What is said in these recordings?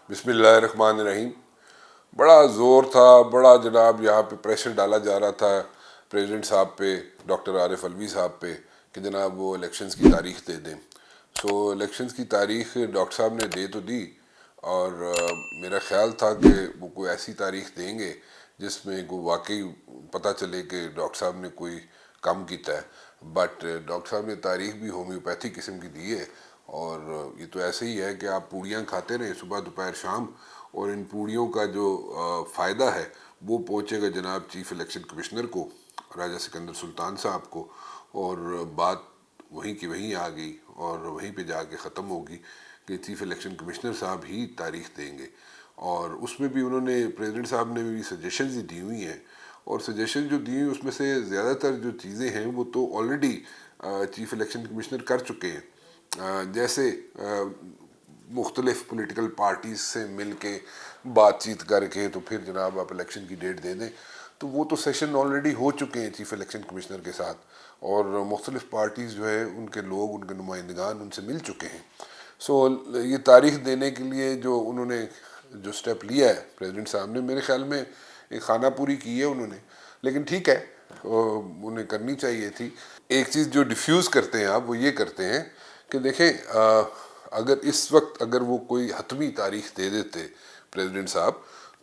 بسم اللہ الرحمن الرحیم. بڑا زور تھا، بڑا جناب یہاں پہ پریشر ڈالا جا رہا تھا پریزیڈنٹ صاحب پہ، ڈاکٹر عارف علوی صاحب پہ، کہ جناب وہ الیکشنز کی تاریخ دے دیں. سو الیکشنز کی تاریخ ڈاکٹر صاحب نے دے تو دی، اور میرا خیال تھا کہ وہ کوئی ایسی تاریخ دیں گے جس میں کوئی واقعی پتہ چلے کہ ڈاکٹر صاحب نے کوئی کام کیتا ہے. بٹ ڈاکٹر صاحب نے تاریخ بھی ہومیوپیتھی قسم کی دی ہے، اور یہ تو ایسے ہی ہے کہ آپ پوڑیاں کھاتے رہیں صبح دوپہر شام، اور ان پوڑیوں کا جو فائدہ ہے وہ پہنچے گا جناب چیف الیکشن کمشنر کو، راجہ سکندر سلطان صاحب کو، اور بات وہیں کی وہیں آ گئی اور وہیں پہ جا کے ختم ہوگی کہ چیف الیکشن کمشنر صاحب ہی تاریخ دیں گے. اور اس میں بھی انہوں نے پریزیڈنٹ صاحب نے بھی سجیشنز دی ہوئی ہیں، اور سجیشن جو دی ہوئی اس میں سے زیادہ تر جو چیزیں ہیں وہ تو آلریڈی چیف الیکشن کمشنر کر چکے ہیں. جیسے مختلف پولیٹیکل پارٹیز سے مل کے بات چیت کر کے تو پھر جناب آپ الیکشن کی ڈیٹ دے دیں، تو وہ تو سیشن آلریڈی ہو چکے ہیں چیف الیکشن کمشنر کے ساتھ، اور مختلف پارٹیز جو ہے ان کے لوگ، ان کے نمائندگان ان سے مل چکے ہیں. سو یہ تاریخ دینے کے لیے جو انہوں نے جو سٹیپ لیا ہے پریزیڈنٹ صاحب نے، میرے خیال میں ایک خانہ پوری کی ہے انہوں نے، لیکن ٹھیک ہے انہیں کرنی چاہیے تھی. ایک چیز جو ڈیفیوز کرتے ہیں آپ وہ یہ کرتے ہیں کہ دیکھیں اگر اس وقت اگر وہ کوئی حتمی تاریخ دے دیتے پریزیڈنٹ صاحب،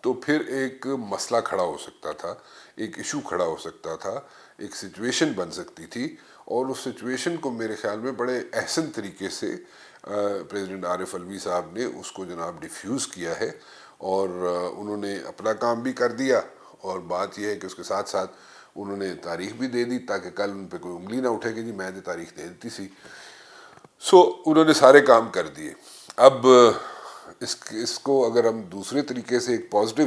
تو پھر ایک مسئلہ کھڑا ہو سکتا تھا، ایک ایشو کھڑا ہو سکتا تھا، ایک سچویشن بن سکتی تھی، اور اس سچویشن کو میرے خیال میں بڑے احسن طریقے سے پریزیڈنٹ عارف علوی صاحب نے اس کو جناب ڈیفیوز کیا ہے، اور انہوں نے اپنا کام بھی کر دیا، اور بات یہ ہے کہ اس کے ساتھ ساتھ انہوں نے تاریخ بھی دے دی تاکہ کل ان پہ کوئی انگلی نہ اٹھے کہ جی میں نے تاریخ دے دیتی سی. سو انہوں نے سارے کام کر دیے. اب اس کو اگر ہم دوسرے طریقے سے ایک پازیٹیو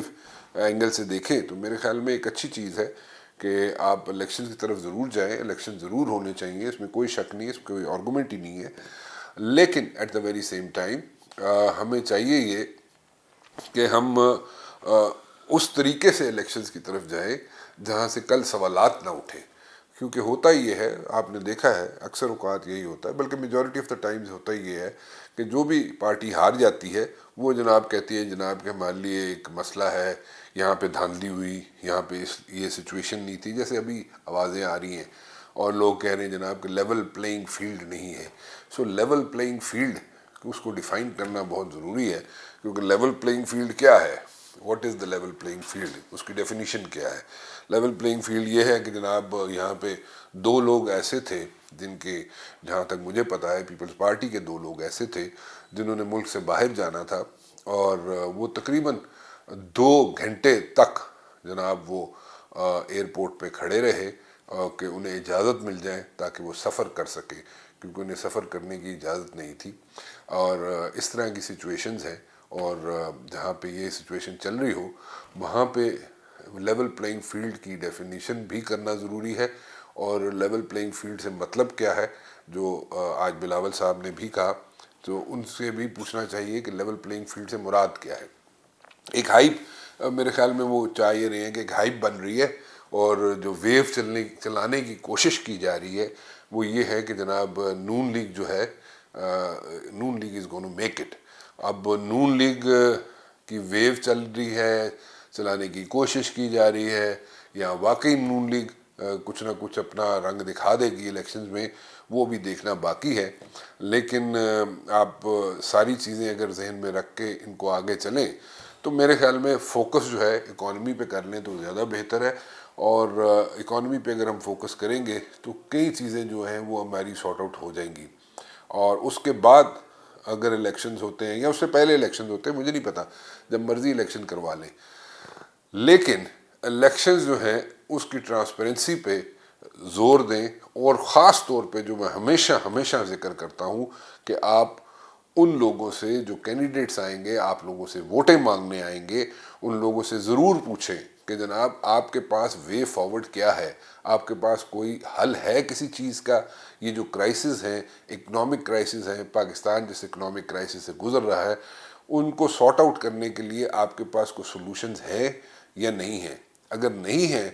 اینگل سے دیکھیں تو میرے خیال میں ایک اچھی چیز ہے کہ آپ الیکشن کی طرف ضرور جائیں، الیکشن ضرور ہونے چاہیے، اس میں کوئی شک نہیں ہے، اس میں کوئی آرگومنٹ ہی نہیں ہے. لیکن at the very same time ہمیں چاہیے یہ کہ ہم اس طریقے سے الیکشنز کی طرف جائیں جہاں سے کل سوالات نہ اٹھیں. کیونکہ ہوتا یہ ہے، آپ نے دیکھا ہے اکثر اوقات یہی ہوتا ہے، بلکہ میجورٹی آف دا ٹائمز ہوتا یہ ہے کہ جو بھی پارٹی ہار جاتی ہے وہ جناب کہتی ہے جناب کہ ہمارے لیے ایک مسئلہ ہے، یہاں پہ دھاندلی ہوئی، یہاں پہ یہ سچویشن نہیں تھی. جیسے ابھی آوازیں آ رہی ہیں اور لوگ کہہ رہے ہیں جناب کہ لیول پلینگ فیلڈ نہیں ہے. سو لیول پلینگ فیلڈ اس کو ڈیفائن کرنا بہت ضروری ہے، کیونکہ لیول پلینگ فیلڈ کیا ہے، what is the level playing field, اس کی ڈیفینیشن کیا ہے. لیول پلینگ فیلڈ یہ ہے کہ جناب یہاں پہ دو لوگ ایسے تھے جن کے، جہاں تک مجھے پتا ہے پیپلز پارٹی کے دو لوگ ایسے تھے جنہوں نے ملک سے باہر جانا تھا، اور وہ تقریباً 2 گھنٹے تک جناب وہ ایئرپورٹ پہ کھڑے رہے کہ انہیں اجازت مل جائے تاکہ وہ سفر کر سکے، کیونکہ انہیں سفر کرنے کی اجازت نہیں تھی. اور اس طرح کی سچویشنز ہیں، اور جہاں پہ یہ سچویشن چل رہی ہو وہاں پہ لیول پلینگ فیلڈ کی ڈیفینیشن بھی کرنا ضروری ہے. اور لیول پلینگ فیلڈ سے مطلب کیا ہے، جو آج بلاول صاحب نے بھی کہا، تو ان سے بھی پوچھنا چاہیے کہ لیول پلینگ فیلڈ سے مراد کیا ہے. ایک ہائپ میرے خیال میں وہ چاہ یہ رہے ہیں کہ ایک ہائپ بن رہی ہے، اور جو ویو چلانے کی کوشش کی جا رہی ہے وہ یہ ہے کہ جناب نون لیگ جو ہے، Noon League is gone make it. اب نون لیگ کی ویو چل رہی ہے، چلانے کی کوشش کی جا رہی ہے، یا واقعی نون لیگ کچھ نہ کچھ اپنا رنگ دکھا دے گی الیکشنز میں، وہ بھی دیکھنا باقی ہے. لیکن آپ ساری چیزیں اگر ذہن میں رکھ کے ان کو آگے چلیں تو میرے خیال میں فوکس جو ہے اکانومی پہ کر لیں تو زیادہ بہتر ہے. اور اکانومی پہ اگر ہم فوکس کریں گے تو کئی چیزیں جو ہیں وہ ہماری سارٹ آؤٹ ہو جائیں گی. اور اس کے بعد اگر الیکشنز ہوتے ہیں یا اس سے پہلے الیکشنز ہوتے ہیں، مجھے نہیں پتا، جب مرضی الیکشن کروا لیں، لیکن الیکشنز جو ہیں اس کی ٹرانسپیرنسی پہ زور دیں. اور خاص طور پہ جو میں ہمیشہ ہمیشہ ذکر کرتا ہوں کہ آپ ان لوگوں سے جو کینڈیڈیٹس آئیں گے، آپ لوگوں سے ووٹیں مانگنے آئیں گے، ان لوگوں سے ضرور پوچھیں کہ جناب آپ کے پاس وے فارورڈ کیا ہے، آپ کے پاس کوئی حل ہے کسی چیز کا. یہ جو کرائسس ہیں، اکنامک کرائسس ہیں، پاکستان جس اکنامک کرائسس سے گزر رہا ہے، ان کو سارٹ آؤٹ کرنے کے لیے آپ کے پاس کوئی سولوشنز ہیں یا نہیں ہیں. اگر نہیں ہیں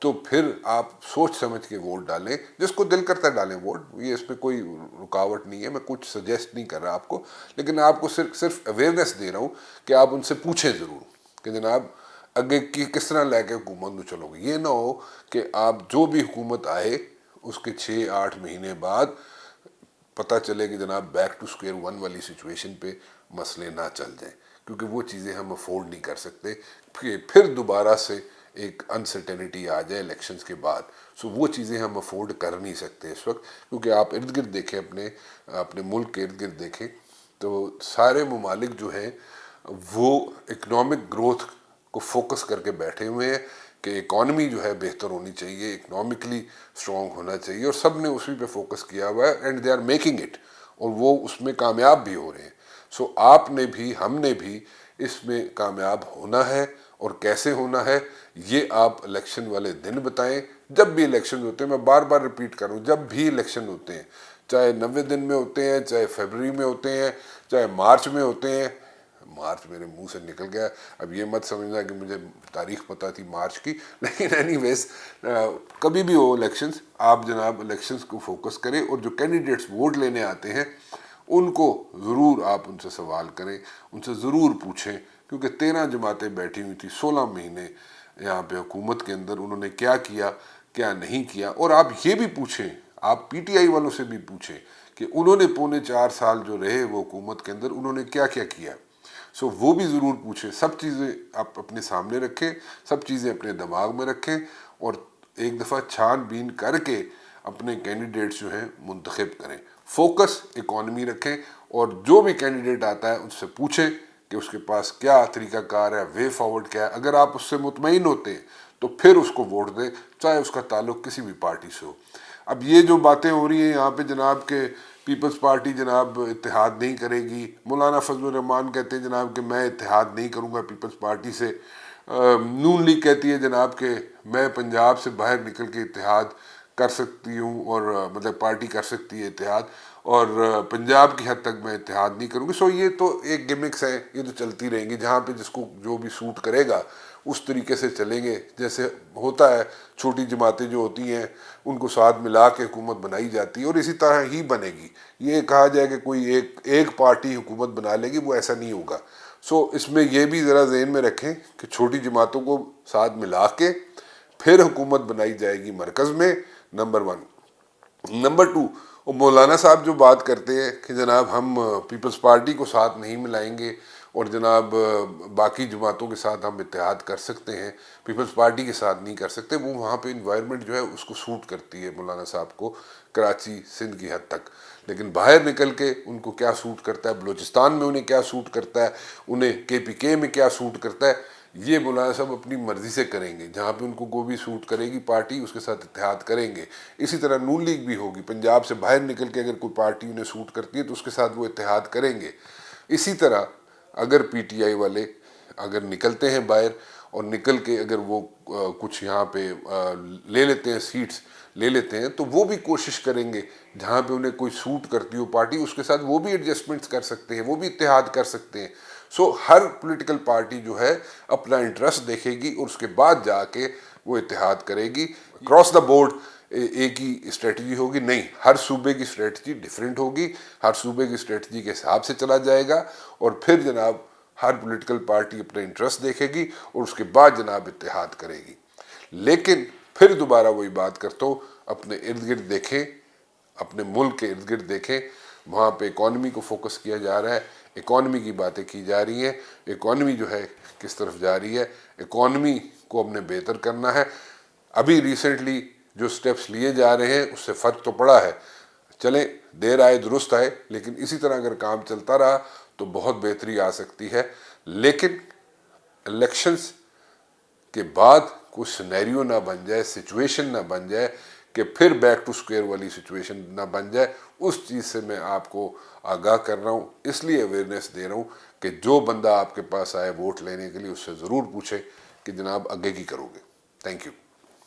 تو پھر آپ سوچ سمجھ کے ووٹ ڈالیں، جس کو دل کرتا ہے ڈالیں ووٹ، یہ اس پہ کوئی رکاوٹ نہیں ہے، میں کچھ سجیسٹ نہیں کر رہا آپ کو، لیکن آپ کو صرف اویئرنیس دے رہا ہوں کہ آپ ان سے پوچھیں ضرور کہ جناب اگے کی کس طرح لے کے حکومت میں چلو گے۔ یہ نہ ہو کہ آپ جو بھی حکومت آئے اس کے 6-8 مہینے بعد پتہ چلے کہ جناب بیک ٹو اسکوئر ون والی سچویشن پہ مسئلے نہ چل جائیں، کیونکہ وہ چیزیں ہم افورڈ نہیں کر سکتے کہ پھر دوبارہ سے ایک انسرٹینٹی آ جائے الیکشنز کے بعد۔ سو وہ چیزیں ہم افورڈ کر نہیں سکتے اس وقت، کیونکہ آپ ارد گرد دیکھیں، اپنے ملک کے ارد گرد دیکھیں تو سارے ممالک جو ہیں وہ اکنامک گروتھ کو فوکس کر کے بیٹھے ہوئے ہیں کہ اکانومی جو ہے بہتر ہونی چاہیے، اکنامکلی اسٹرانگ ہونا چاہیے، اور سب نے اسی پہ فوکس کیا ہوا ہے، and they are making it, اور وہ اس میں کامیاب بھی ہو رہے ہیں۔ سو آپ نے بھی، ہم نے بھی اس میں کامیاب ہونا ہے، اور کیسے ہونا ہے یہ آپ الیکشن والے دن بتائیں۔ جب بھی الیکشن ہوتے ہیں، میں بار بار ریپیٹ کروں، جب بھی الیکشن ہوتے ہیں، چاہے 90 دن میں ہوتے ہیں، چاہے فیبرری میں ہوتے ہیں، چاہے مارچ میں ہوتے ہیں، مارچ میرے منہ سے نکل گیا، اب یہ مت سمجھنا کہ مجھے تاریخ پتہ تھی مارچ کی، لیکن اینی ویز کبھی بھی ہو الیکشنز، آپ جناب الیکشنز کو فوکس کریں، اور جو کینڈیڈیٹس ووٹ لینے آتے ہیں ان کو ضرور آپ ان سے سوال کریں، ان سے ضرور پوچھیں، کیونکہ 13 جماعتیں بیٹھی ہوئی تھی 16 مہینے یہاں پہ حکومت کے اندر، انہوں نے کیا کیا کیا نہیں کیا، اور آپ یہ بھی پوچھیں، آپ پی ٹی آئی والوں سے بھی پوچھیں کہ انہوں نے 4.25 سال جو رہے وہ حکومت کے اندر انہوں نے کیا کیا کیا۔ سو وہ بھی ضرور پوچھیں، سب چیزیں آپ اپنے سامنے رکھیں، سب چیزیں اپنے دماغ میں رکھیں، اور ایک دفعہ چھان بین کر کے اپنے کینڈیڈیٹس جو ہیں منتخب کریں۔ فوکس اکانومی رکھیں، اور جو بھی کینڈیڈیٹ آتا ہے اس سے پوچھیں کہ اس کے پاس کیا طریقہ کار ہے، وے فارورڈ کیا ہے۔ اگر آپ اس سے مطمئن ہوتے ہیں تو پھر اس کو ووٹ دیں، چاہے اس کا تعلق کسی بھی پارٹی سے ہو۔ اب یہ جو باتیں ہو رہی ہیں یہاں پہ جناب کہ پیپلز پارٹی جناب اتحاد نہیں کرے گی، مولانا فضل الرحمان کہتے ہیں جناب کہ میں اتحاد نہیں کروں گا پیپلز پارٹی سے، نون لیگ کہتی ہے جناب کہ میں پنجاب سے باہر نکل کے اتحاد کر سکتی ہوں، اور مطلب پارٹی کر سکتی ہے اتحاد، اور پنجاب کی حد تک میں اتحاد نہیں کروں گی۔ سو یہ تو ایک گمکس ہے، یہ تو چلتی رہیں گی، جہاں پہ جس کو جو بھی سوٹ کرے گا اس طریقے سے چلیں گے، جیسے ہوتا ہے چھوٹی جماعتیں جو ہوتی ہیں ان کو ساتھ ملا کے حکومت بنائی جاتی ہے، اور اسی طرح ہی بنے گی۔ یہ کہا جائے کہ کوئی ایک پارٹی حکومت بنا لے گی، وہ ایسا نہیں ہوگا۔ سو اس میں یہ بھی ذرا ذہن میں رکھیں کہ چھوٹی جماعتوں کو ساتھ ملا کے پھر حکومت بنائی جائے گی مرکز میں، نمبر 1۔ نمبر 2، مولانا صاحب جو بات کرتے ہیں کہ جناب ہم پیپلز پارٹی کو ساتھ نہیں ملائیں گے، اور جناب باقی جماعتوں کے ساتھ ہم اتحاد کر سکتے ہیں، پیپلز پارٹی کے ساتھ نہیں کر سکتے، وہ وہاں پہ انوائرمنٹ جو ہے اس کو سوٹ کرتی ہے مولانا صاحب کو، کراچی سندھ کی حد تک، لیکن باہر نکل کے ان کو کیا سوٹ کرتا ہے، بلوچستان میں انہیں کیا سوٹ کرتا ہے، انہیں KPK میں کیا سوٹ کرتا ہے، یہ مولانا صاحب اپنی مرضی سے کریں گے، جہاں پہ ان کو بھی سوٹ کرے گی پارٹی اس کے ساتھ اتحاد کریں گے۔ اسی طرح نون لیگ بھی ہوگی، پنجاب سے باہر نکل کے اگر کوئی پارٹی انہیں سوٹ کرتی ہے تو اس کے ساتھ وہ اتحاد کریں گے۔ اسی طرح اگر PTI والے اگر نکلتے ہیں باہر، اور نکل کے اگر وہ کچھ یہاں پہ لے لیتے ہیں، سیٹس لے لیتے ہیں، تو وہ بھی کوشش کریں گے جہاں پہ انہیں کوئی سوٹ کرتی ہو پارٹی اس کے ساتھ وہ بھی ایڈجسٹمنٹس کر سکتے ہیں، وہ بھی اتحاد کر سکتے ہیں۔ سو ہر پولیٹیکل پارٹی جو ہے اپنا انٹرسٹ دیکھے گی، اور اس کے بعد جا کے وہ اتحاد کرے گی۔ کراس دا بورڈ ایک ہی اسٹریٹجی ہوگی نہیں، ہر صوبے کی اسٹریٹجی ڈیفرنٹ ہوگی، ہر صوبے کی اسٹریٹجی کے حساب سے چلا جائے گا، اور پھر جناب ہر پولیٹیکل پارٹی اپنا انٹرسٹ دیکھے گی، اور اس کے بعد جناب اتحاد کرے گی۔ لیکن پھر دوبارہ وہی بات کرتا ہوں، اپنے ارد گرد دیکھیں، اپنے ملک کے ارد گرد دیکھیں، وہاں پہ اکانومی کو فوکس کیا جا رہا ہے، اکانومی کی باتیں کی جا رہی ہیں، اکانومی جو ہے کس طرف جا رہی ہے، اکانومی کو ہم نے بہتر کرنا ہے۔ ابھی ریسنٹلی جو سٹیپس لیے جا رہے ہیں اس سے فرق تو پڑا ہے، چلیں دیر آئے درست آئے، لیکن اسی طرح اگر کام چلتا رہا تو بہت بہتری آ سکتی ہے۔ لیکن الیکشنز کے بعد کوئی سینیریو نہ بن جائے، سچویشن نہ بن جائے کہ پھر بیک ٹو اسکوئر والی سچویشن نہ بن جائے، اس چیز سے میں آپ کو آگاہ کر رہا ہوں، اس لیے اویئرنیس دے رہا ہوں کہ جو بندہ آپ کے پاس آئے ووٹ لینے کے لیے اس سے ضرور پوچھے کہ جناب آگے کی کرو گے۔ Thank you.